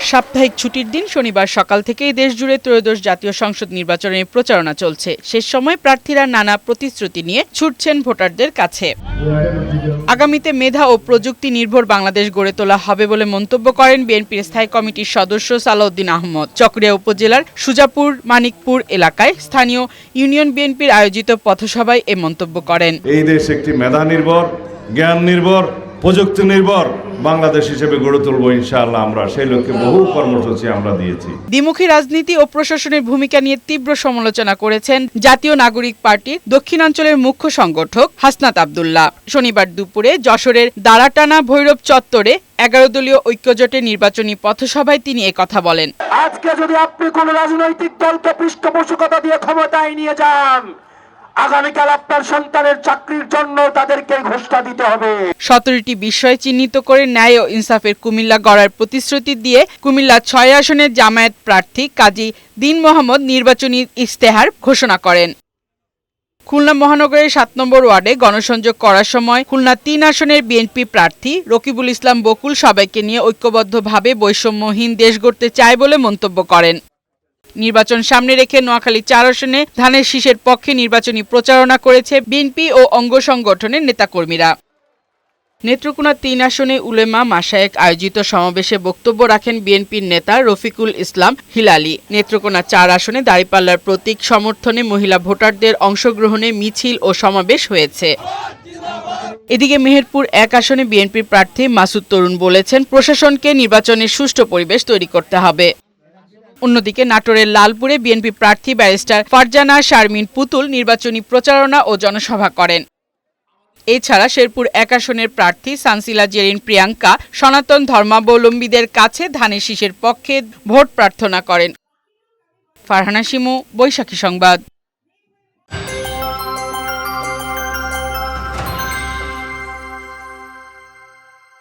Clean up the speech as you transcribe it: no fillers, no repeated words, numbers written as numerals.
সাপ্তাহিক ছুটির দিন শনিবার সকাল থেকেই দেশজুড়ে ত্রয়োদশ জাতীয় সংসদ নির্বাচনের প্রচারণা চলছে। শেষ সময় প্রার্থীরা নানা প্রতিশ্রুতি নিয়ে ছুটছেন ভোটারদের কাছে। আগামীতে মেধা ও প্রযুক্তি নির্ভর বাংলাদেশ গড়ে তোলা হবে বলে মন্তব্য করেন বিএনপির স্থায়ী কমিটির সদস্য সালাউদ্দিন আহমদ। চকরিয়া উপজেলার সুজাপুর মানিকপুর এলাকায় স্থানীয় ইউনিয়ন বিএনপির আয়োজিত পথসভায় এ মন্তব্য করেন। এই দেশ একটি মেধা নির্ভর, জ্ঞান নির্ভর, প্রযুক্তি নির্ভর বাংলাদেশ হিসেবে গড়ে তুলব ইনশাআল্লাহ। আমরা সেই লক্ষ্যে বহু কর্মসূচি আমরা দিয়েছি। দ্বিমুখী রাজনীতি ও প্রশাসনের ভূমিকা নিয়ে তীব্র সমালোচনা করেছেন জাতীয় নাগরিক পার্টির দক্ষিণাঞ্চলের মুখ্য সংগঠক হাসনাত আব্দুল্লাহ। শনিবার দুপুরে যশোরের দাঁড়াটানা ভৈরব চত্বরে 11 দলীয় ঐক্যজোটের নির্বাচনী পথসভায় তিনি একথা বলেন। আজকে যদি আপনি কোন রাজনৈতিক দলকে পৃষ্ঠপোষকতা দিয়ে ক্ষমতায় নিয়ে যান, আগামীকাল আপনার সন্তানের চাকরির জন্য তাদেরকে ঘোষণা দিতে হবে। 17টি বিষয় চিহ্নিত করে ন্যায় ও ইনসাফের কুমিল্লা গড়ার প্রতিশ্রুতি দিয়ে কুমিল্লা 6 আসনের জামায়াত প্রার্থী কাজী দীন মোহাম্মদ নির্বাচনী ইশতেহার ঘোষণা করেন। খুলনা মহানগরের 7 নম্বর ওয়ার্ডে গণসংযোগ করার সময় খুলনা 3 আসনের বিএনপি প্রার্থী রকিবুল ইসলাম বকুল সবাইকে নিয়ে ঐক্যবদ্ধভাবে বৈষম্যহীন দেশ গড়তে চায় বলে মন্তব্য করেন। নির্বাচন সামনে রেখে নোয়াখালী 4 আসনে ধানের শীষের পক্ষে নির্বাচনী প্রচারণা করেছে বিএনপি ও অঙ্গ সংগঠনের নেতাকর্মীরা। নেত্রকোনা 3 আসনে উলেমা মাশায়েখ আয়োজিত সমাবেশে বক্তব্য রাখেন বিএনপির নেতা রফিকুল ইসলাম হিলালি। নেত্রকোনা 4 আসনে দাঁড়িপাল্লার প্রতীক সমর্থনে মহিলা ভোটারদের অংশগ্রহণে মিছিল ও সমাবেশ হয়েছে। এদিকে মেহেরপুর 1 আসনে বিএনপির প্রার্থী মাসুদ তরুণ বলেছেন, প্রশাসনকে নির্বাচনের সুষ্ঠু পরিবেশ তৈরি করতে হবে। অন্যদিকে নাটোরের লালপুরে বিএনপি প্রার্থী ব্যারিস্টার ফারজানা শারমিন পুতুল নির্বাচনী প্রচারণা ও জনসভা করেন। এছাড়া শেরপুর 1 আসনের প্রার্থী সানসিলা জেরিন প্রিয়াঙ্কা সনাতন ধর্মাবলম্বীদের কাছে ধানের শীষের পক্ষে ভোট প্রার্থনা করেন। ফারহানা শিমু, বৈশাখী সংবাদ।